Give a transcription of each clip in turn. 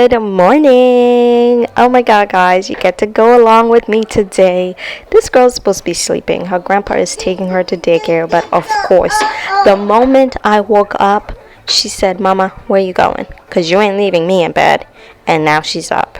Good morning. Oh my god, guys, you get to go along with me today. This girl's supposed to be sleeping. Her grandpa is taking her to daycare, but of course, the moment I woke up, she said, "Mama, where you going? 'Cause you ain't leaving me in bed." And now she's up.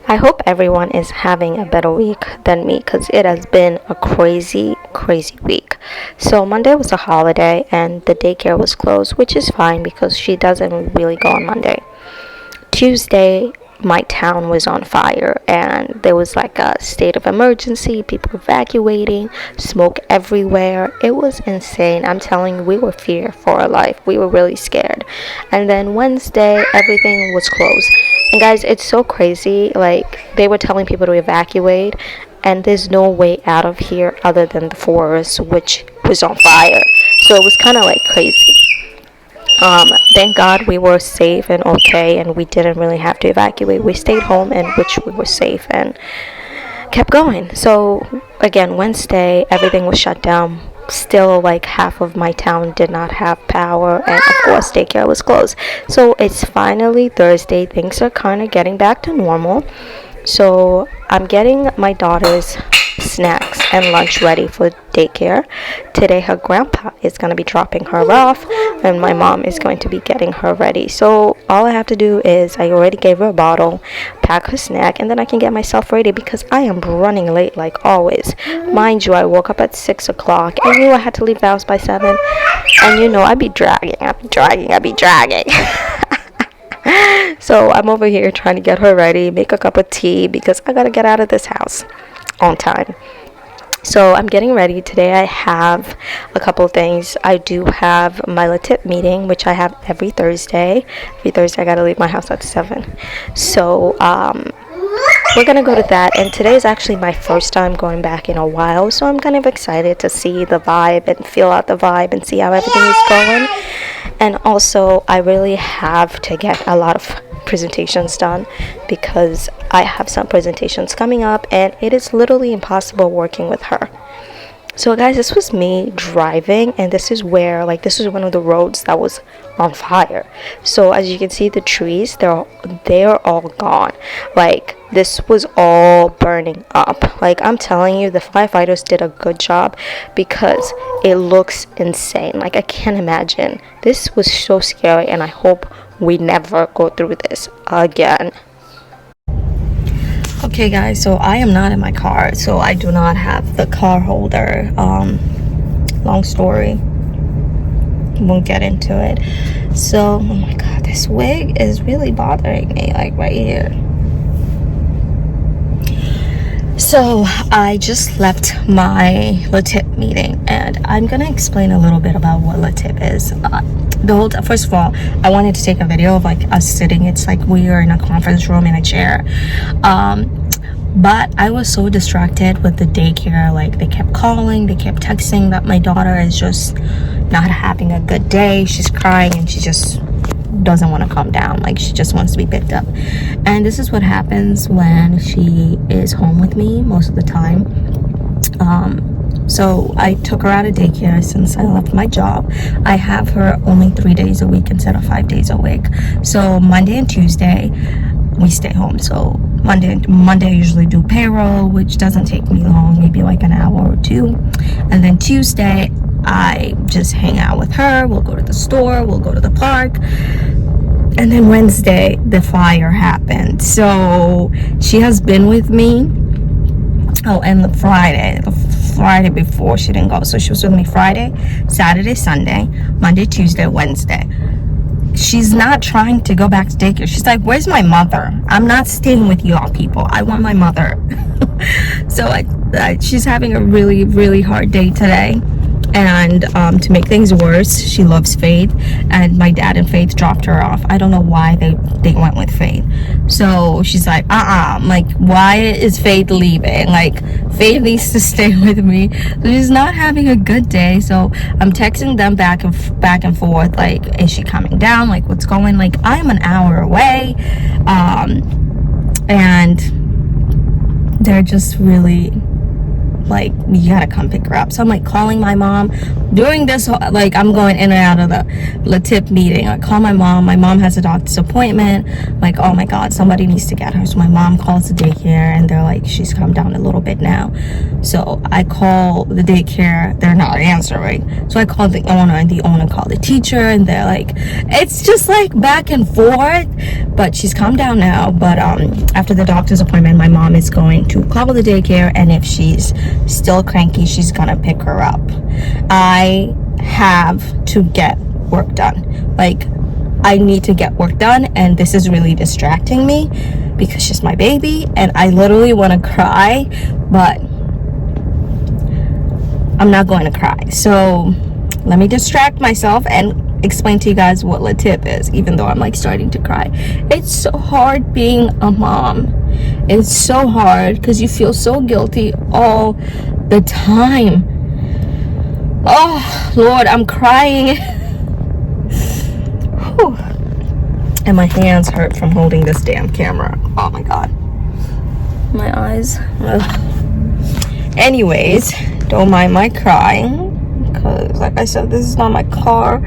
I hope everyone is having a better week than me because it has been a crazy, crazy week. So Monday was a holiday and the daycare was closed, which is fine because she doesn't really go on Monday. Tuesday, my town was on fire and there was like a state of emergency, people evacuating, smoke everywhere. It was insane. I'm telling you, we were feared for our life. We were really scared. And then Wednesday, everything was closed. And guys, it's so crazy. Like, they were telling people to evacuate, and there's no way out of here other than the forest, which was on fire. So it was kind of like crazy. Thank God we were safe and okay, and we didn't really have to evacuate. We stayed home, and which we were safe and kept going. So again, Wednesday, everything was shut down. Still, like half of my town did not have power, and of course daycare was closed. So it's finally Thursday. Things are kind of getting back to normal. So I'm getting my daughter's snacks and lunch ready for daycare. Today her grandpa is going to be dropping her off and my mom is going to be getting her ready. So all I have to do is, I already gave her a bottle, pack her snack, and then I can get myself ready because I am running late like always. Mind you, I woke up at 6 o'clock. I knew I had to leave the house by 7, and you know, I'd be dragging. So I'm over here trying to get her ready, make a cup of tea because I gotta get out of this house on time. So I'm getting ready. Today I have a couple of things. I do have my LaTip meeting, which I have every Thursday. Every Thursday I gotta leave my house at 7. So we're gonna go to that, and today is actually my first time going back in a while, so I'm kind of excited to see the vibe and feel out the vibe and see how everything is going. And also, I really have to get a lot of presentations done because I have some presentations coming up and it is literally impossible working with her. So guys, this was me driving, and this is where, like, this is one of the roads that was on fire. So as you can see, the trees, they're all gone. Like, this was all burning up. Like, I'm telling you, the firefighters did a good job because it looks insane. Like, I can't imagine. This was so scary, and I hope we never go through this again. Okay guys, so I am not in my car, so I do not have the car holder. Long story, won't get into it. So, oh my god, this wig is really bothering me, like right here. So I just left my LaTip meeting, and I'm gonna explain a little bit about what LaTip is. First of all, I wanted to take a video of like us sitting. It's like we are in a conference room in a chair. But I was so distracted with the daycare. Like, they kept calling, they kept texting that my daughter is just not having a good day. She's crying and she just doesn't want to calm down. Like, she just wants to be picked up. And this is what happens when she is home with me most of the time. So I took her out of daycare since I left my job. I have her only 3 days a week instead of 5 days a week. So Monday and Tuesday we stay home. So Monday I usually do payroll, which doesn't take me long, maybe like an hour or two. And then Tuesday I just hang out with her. We'll go to the store, we'll go to the park. And then Wednesday the fire happened. So she has been with me. Oh, and the Friday before she didn't go. So she was with me Friday, Saturday, Sunday, Monday, Tuesday, Wednesday. She's not trying to go back to daycare. She's like, where's my mother? I'm not staying with y'all people. I want my mother. So she's having a really, really hard day today. And to make things worse, she loves Faith, and my dad and Faith dropped her off. I don't know why they went with Faith. So she's like, I'm like, why is Faith leaving? Like, Faith needs to stay with me. So she's not having a good day. So I'm texting them back and forth, like, is she coming down? Like, what's going? Like, I'm an hour away, and they're just really like, you gotta come pick her up. So I'm like calling my mom during this, like, I'm going in and out of the Latif meeting. I call my mom has a doctor's appointment. I'm like, oh my god, somebody needs to get her. So my mom calls the daycare and they're like, she's come down a little bit now. So I call the daycare, they're not answering. So I called the owner, and the owner called the teacher, and they're like, it's just like back and forth. But she's come down now. But after the doctor's appointment, my mom is going to call the daycare, and if she's still cranky, she's gonna pick her up. I have to get work done. Like, I need to get work done, and this is really distracting me because she's my baby and I literally want to cry, but I'm not going to cry. So let me distract myself and explain to you guys what Latif is, even though I'm like starting to cry. It's so hard being a mom. It's so hard because you feel so guilty all the time. Oh Lord, I'm crying. Whew. And my hands hurt from holding this damn camera. Oh my god, my eyes. Ugh. Anyways, don't mind my crying because, like I said, this is not my car.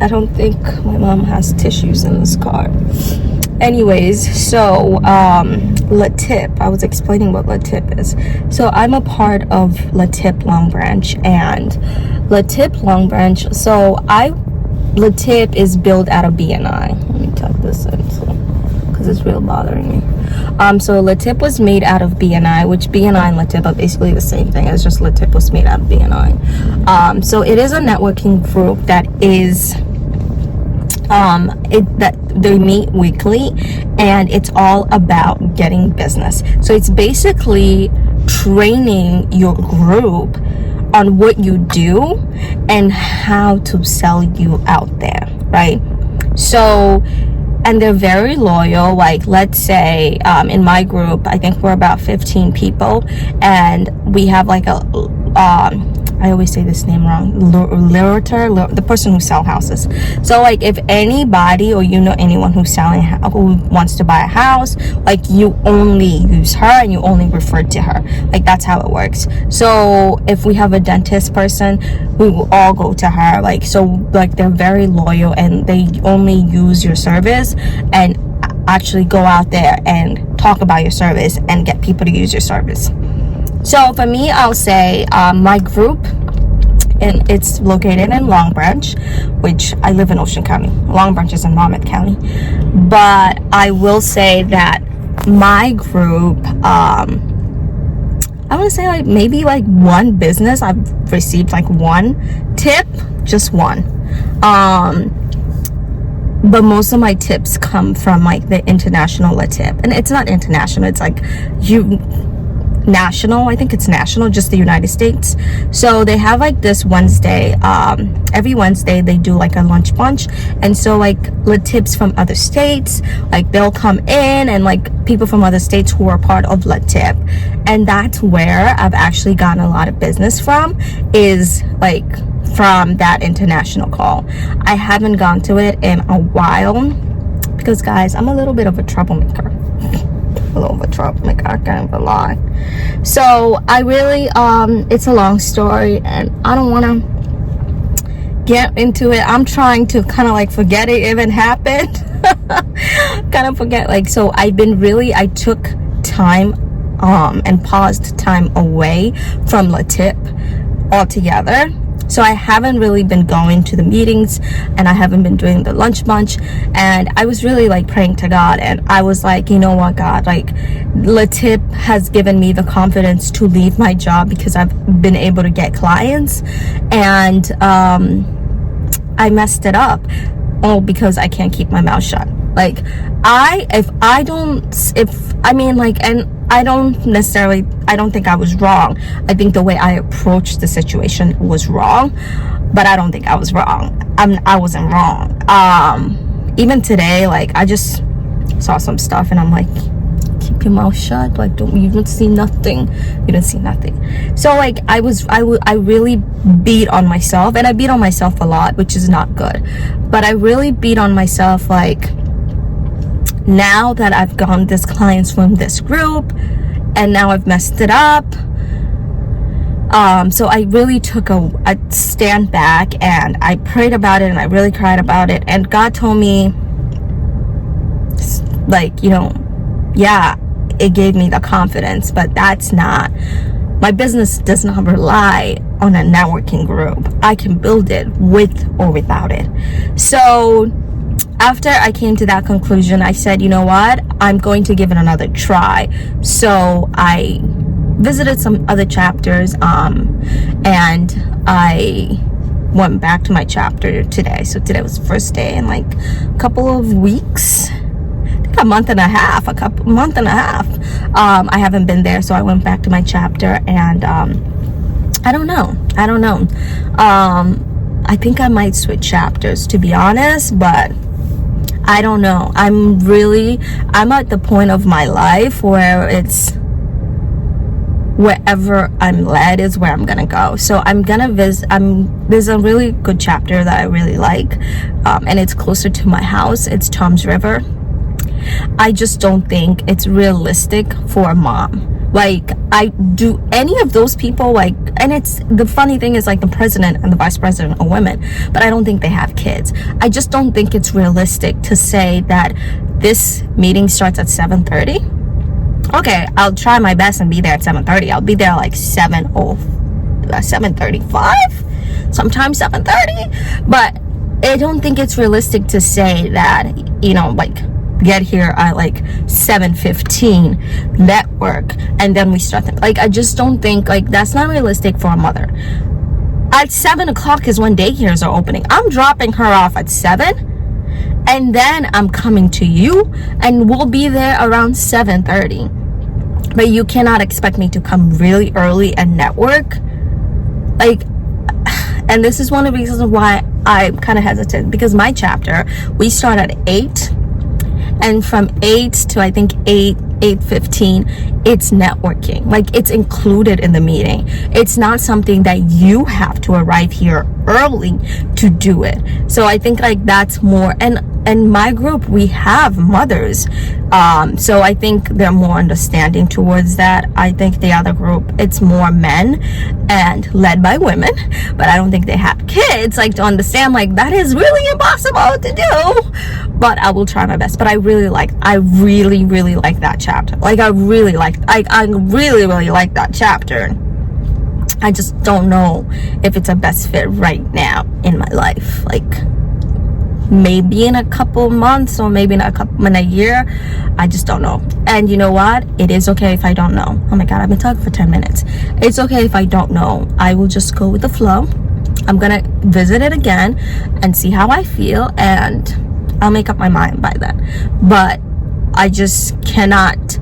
I don't think my mom has tissues in this car. Anyways, so Latif, I was explaining what Latif is. So I'm a part of Latif Long Branch, and Latif Long Branch, so Latif is built out of BNI. Let me tuck this in because it's real bothering me. So Latif was made out of BNI, which BNI and Latif are basically the same thing. It's just Latif was made out of BNI. So it is a networking group that is that they meet weekly, and it's all about getting business. So it's basically training your group on what you do and how to sell you out there, right? So, and they're very loyal. Like, let's say in my group, I think we're about 15 people, and we have like a I always say this name wrong, the person who sells houses. So like, if anybody or you know anyone who wants to buy a house, like, you only use her and you only refer to her. Like, that's how it works. So if we have a dentist person, we will all go to her. Like, so like, they're very loyal and they only use your service and actually go out there and talk about your service and get people to use your service. So for me, I'll say my group, and it's located in Long Branch, which I live in Ocean County. Long Branch is in Monmouth County. But I will say that my group, I want to say like maybe like one business I've received like one tip, just one. But most of my tips come from like the international Latif, and it's not international. It's like national. I think it's national, just the United States. So they have like this Wednesday, every Wednesday they do like a lunch bunch, and so like Latifs from other states, like they'll come in, and like people from other states who are part of Latif, and that's where I've actually gotten a lot of business from, is like from that international call. I haven't gone to it in a while because, guys, I'm a little bit of a troublemaker. A little bit of a troublemaker, I can't even lie. So I really, it's a long story and I don't want to get into it. I'm trying to kind of like forget it even happened. Kind of forget, like, so I took time and paused time away from Latif altogether. So I haven't really been going to the meetings, and I haven't been doing the lunch bunch, and I was really like praying to God, and I was like, you know what, God, like, Latif has given me the confidence to leave my job because I've been able to get clients, and I messed it up oh, because I can't keep my mouth shut. Like, and I don't think I was wrong. I think the way I approached the situation was wrong, but I don't think I was wrong. I wasn't wrong. Even today, like, I just saw some stuff and I'm like, keep your mouth shut. Like, you don't see nothing. You don't see nothing. So like, I really beat on myself, and I beat on myself a lot, which is not good. But I really beat on myself, like, now that I've gotten these clients from this group and now I've messed it up. So I really took a stand back and I prayed about it and I really cried about it. And God told me, like, yeah, it gave me the confidence, but my business does not rely on a networking group. I can build it with or without it. So after I came to that conclusion, I said, you know what? I'm going to give it another try. So I visited some other chapters, and I went back to my chapter today. So today was the first day in like a couple of weeks. A month and a half. I haven't been there, so I went back to my chapter, and I don't know. I think I might switch chapters, to be honest, but I don't know. I'm at the point of my life where it's wherever I'm led is where I'm gonna go. So I'm gonna visit. There's a really good chapter that I really like, and it's closer to my house. It's Tom's River. I just don't think it's realistic for a mom. Like, I do any of those people, like, and it's the funny thing is, like, the president and the vice president are women, but I don't think they have kids. I just don't think it's realistic to say that this meeting starts at 7:30. Okay, I'll try my best and be there at 7:30. I'll be there like 7:35, sometimes 7:30, but I don't think it's realistic to say that, like, get here at like 7:15, network, and then we start like, I just don't think, like, that's not realistic for a mother. At 7 o'clock is when daycares are opening. I'm dropping her off at 7, and then I'm coming to you, and we'll be there around 7:30. But you cannot expect me to come really early and network, like. And this is one of the reasons why I'm kind of hesitant, because my chapter, we start at 8, and from 8 to I think 8:15, it's networking. Like, it's included in the meeting. It's not something that you have to arrive here early to do it. So I think, like, that's more, and my group, we have mothers, so I think they're more understanding towards that. I think the other group, it's more men and led by women, but I don't think they have kids, like, to understand, like, that is really impossible to do. But I will try my best. But I really like that chapter. Like, I really like that chapter. I just don't know if it's a best fit right now in my life. Like, maybe in a couple months, or maybe in a year. I just don't know. And you know what? It is okay if I don't know. Oh my God, I've been talking for 10 minutes. It's okay if I don't know. I will just go with the flow. I'm gonna visit it again and see how I feel, and I'll make up my mind by then. But I just cannot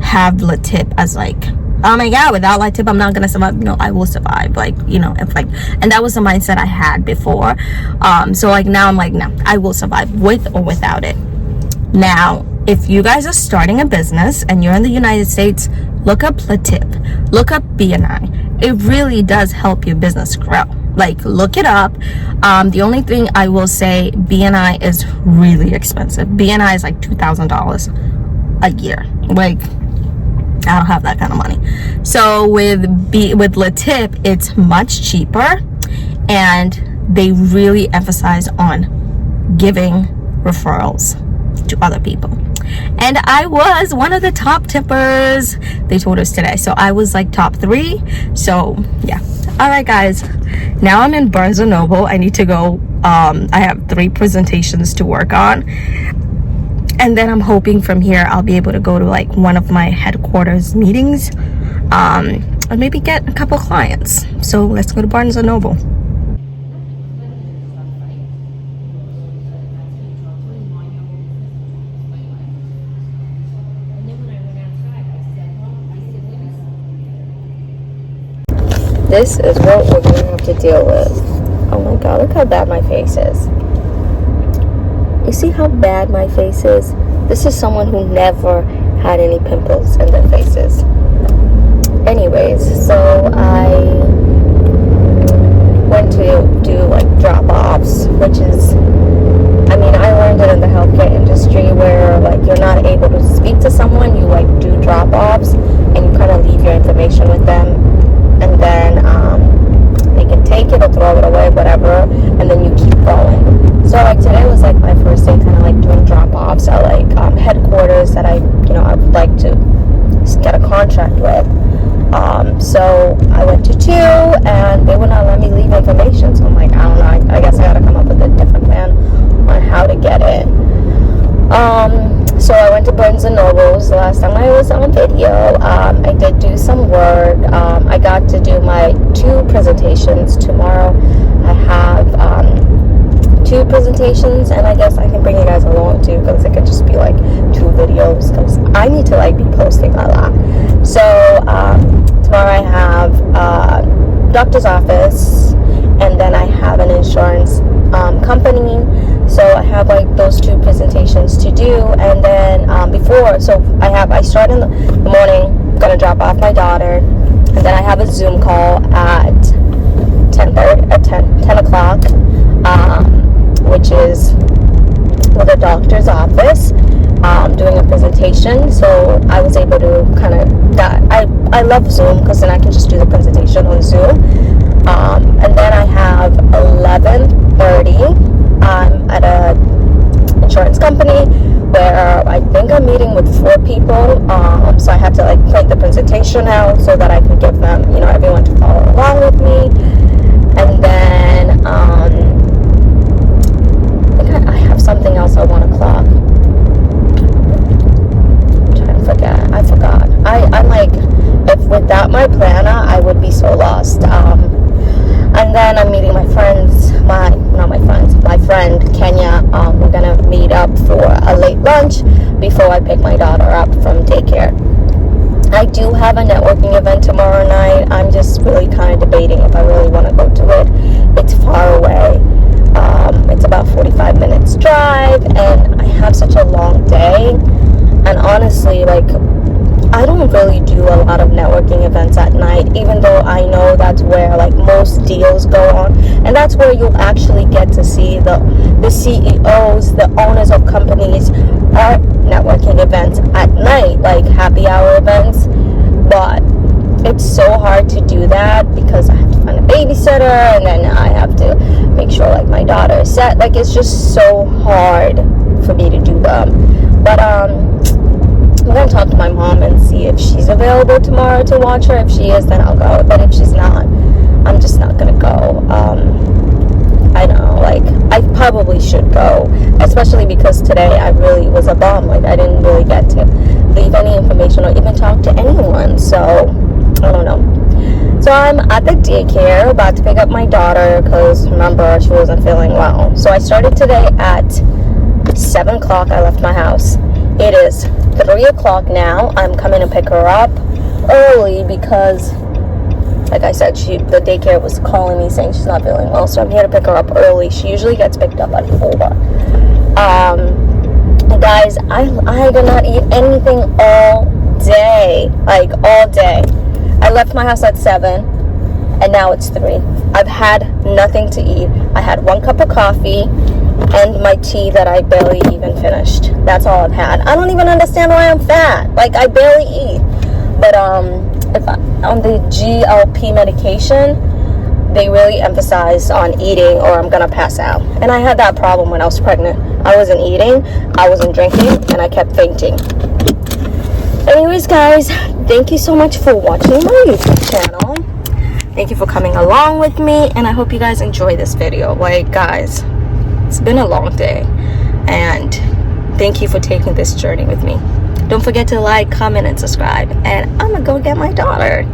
have Latip as like, oh my God, without Latip I'm not gonna survive. No, I will survive. Like, if like, and that was the mindset I had before. So like, now I'm like, no, I will survive with or without it. Now, if you guys are starting a business and you're in the United States, look up Latip, look up BNI. It really does help your business grow. Like, look it up. The only thing I will say, BNI is really expensive. BNI is like $2,000 a year. Like, I don't have that kind of money. So with Latip, it's much cheaper, and they really emphasize on giving referrals to other people. And I was one of the top tippers, they told us today. So I was like top 3. So yeah. All right, guys. Now I'm in Barnes & Noble. I need to go. I have 3 presentations to work on. And then I'm hoping from here I'll be able to go to like one of my headquarters meetings, and maybe get a couple clients. So let's go to Barnes & Noble. This is what we're gonna have to deal with. Oh my god, look how bad my face is. You see how bad my face is? This is someone who never had any pimples in their faces. Anyways, so I went to do like drop-offs, which is, I mean, I learned it in the healthcare industry where like you're not able to speak to someone, you like do drop-offs and you kind of leave your information with them, and then they can take it or throw it away, whatever, and then you keep going. So like today was like my first day kind of like doing drop-offs at like headquarters that I would like to get a contract with. So I went to 2 and they would not let me leave information. So I'm like, I don't know, I guess I gotta come up with a different plan on how to get it. So I went to Barnes & Noble's the last time I was on video. I did do some work. I got to do my 2 presentations tomorrow. I have 2 presentations, and I guess I can bring you guys along too, because it could just be like 2 videos, because I need to like be posting a lot. So tomorrow I have doctor's office, and then I have an insurance company. So I have like those 2 presentations to do, and then I start in the morning, gonna drop off my daughter, and then I have a Zoom call at 10 o'clock, which is with a doctor's office, doing a presentation. So I was able to kind of, I love Zoom because then I can just do the presentation on Zoom. And then I have 11:30 at a insurance company where I think I'm meeting with 4 people. So I have to like print the presentation out so that I can give them, everyone to follow along with me. And then I think I have something else at 1 o'clock. I'm trying to forget. I forgot. I'm like, if without my planner, I would be so lost. And then I'm meeting my friend Kenya. We're gonna meet up for a late lunch before I pick my daughter up from daycare. I do have a networking event tomorrow night. I'm just really kind of debating if I really want to go to it. It's far away. It's about 45 minutes drive, and I have such a long day. And honestly, like, I don't really do a lot of networking events at night, even though I know that's where like most deals go on, and that's where you'll actually get to see the CEOs, the owners of companies at networking events at night, like happy hour events. But it's so hard to do that because I have to find a babysitter, and then I have to make sure like my daughter is set. Like, it's just so hard for me to do them. But I'm gonna talk to my mom and see if she's available tomorrow to watch her. If she is, then I'll go. But if she's not, I'm just not gonna go. I know, like, I probably should go, especially because today I really was a bum. Like, I didn't really get to leave any information or even talk to anyone. So I don't know. So I'm at the daycare about to pick up my daughter because, remember, she wasn't feeling well. So I started today at 7 o'clock. I left my house. It is 3 o'clock now. I'm coming to pick her up early because, like I said, the daycare was calling me saying she's not feeling well. So I'm here to pick her up early. She usually gets picked up at 4. Guys, I did not eat anything all day. Like, all day. I left my house at 7, and now it's 3. I've had nothing to eat. I had 1 cup of coffee and my tea that I barely even finished. That's all I've had. I don't even understand why I'm fat. Like, I barely eat. But on the GLP medication, they really emphasize on eating or I'm gonna pass out. And I had that problem when I was pregnant. I wasn't eating, I wasn't drinking, and I kept fainting. Anyways, guys, thank you so much for watching my YouTube channel. Thank you for coming along with me, and I hope you guys enjoy this video. Like, guys, it's been a long day, and thank you for taking this journey with me. Don't forget to like, comment, and subscribe, and I'm gonna go get my daughter.